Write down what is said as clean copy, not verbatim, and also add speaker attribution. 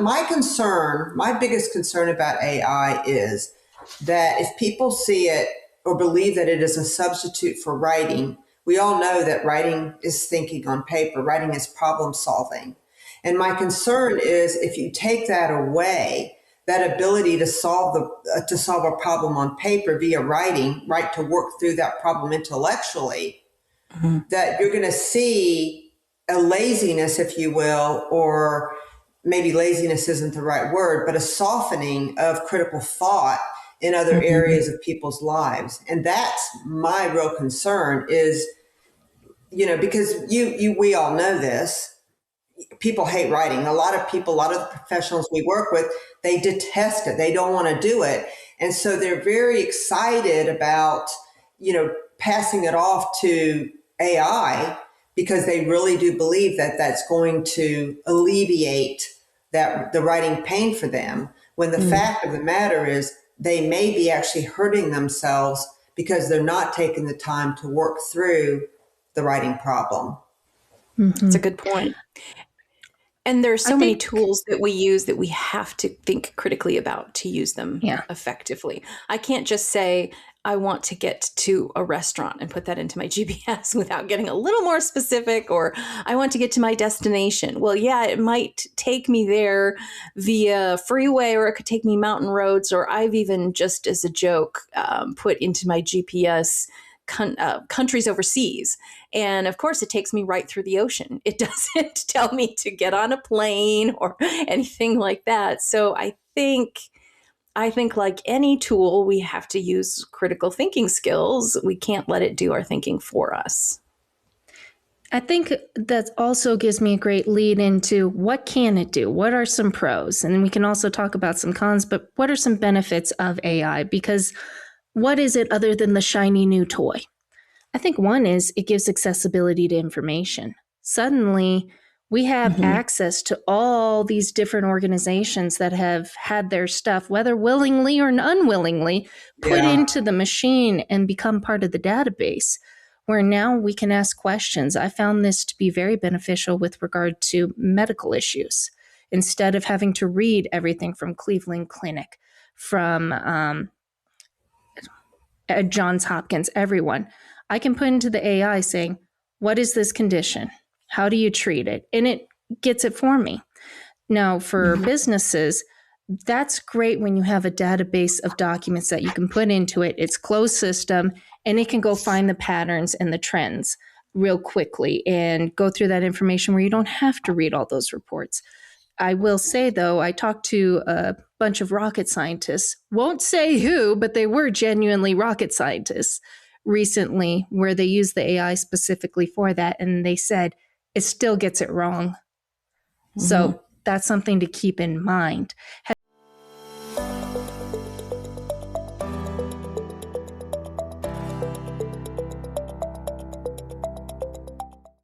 Speaker 1: my biggest concern about AI is that if people see it or believe that it is a substitute for writing, we all know that writing is thinking on paper, writing is problem solving. And my concern is if you take that away, that ability to solve a problem on paper via writing, right, to work through that problem intellectually, that you're going to see a laziness, if you will, or maybe laziness isn't the right word, but a softening of critical thought in other areas of people's lives. And that's my real concern is, because we all know this. People hate writing. A lot of the professionals we work with, they detest it. They don't want to do it. And so they're very excited about, passing it off to AI because they really do believe that that's going to alleviate the writing pain for them. When the fact of the matter is they may be actually hurting themselves because they're not taking the time to work through the writing problem.
Speaker 2: That's a good point. And there's so many tools that we use that we have to think critically about to use them effectively. I can't just say, I want to get to a restaurant and put that into my GPS without getting a little more specific, or I want to get to my destination. Well, yeah, it might take me there via freeway, or it could take me mountain roads, or I've even just as a joke put into my GPS countries overseas. And of course, it takes me right through the ocean. It doesn't tell me to get on a plane or anything like that. So I think like any tool, we have to use critical thinking skills. We can't let it do our thinking for us.
Speaker 3: I think that also gives me a great lead into what can it do? What are some pros? And we can also talk about some cons, but what are some benefits of AI? Because what is it other than the shiny new toy? I think one is it gives accessibility to information. Suddenly, we have access to all these different organizations that have had their stuff, whether willingly or unwillingly, put into the machine and become part of the database, where now we can ask questions. I found this to be very beneficial with regard to medical issues. Instead of having to read everything from Cleveland Clinic, from Johns Hopkins, everyone, I can put into the AI saying, what is this condition? How do you treat it? And it gets it for me. Now, for businesses, that's great when you have a database of documents that you can put into it. It's closed system, and it can go find the patterns and the trends real quickly and go through that information where you don't have to read all those reports. I will say, though, I talked to a bunch of rocket scientists, won't say who, but they were genuinely rocket scientists recently, where they used the AI specifically for that. And they said it still gets it wrong. So that's something to keep in mind.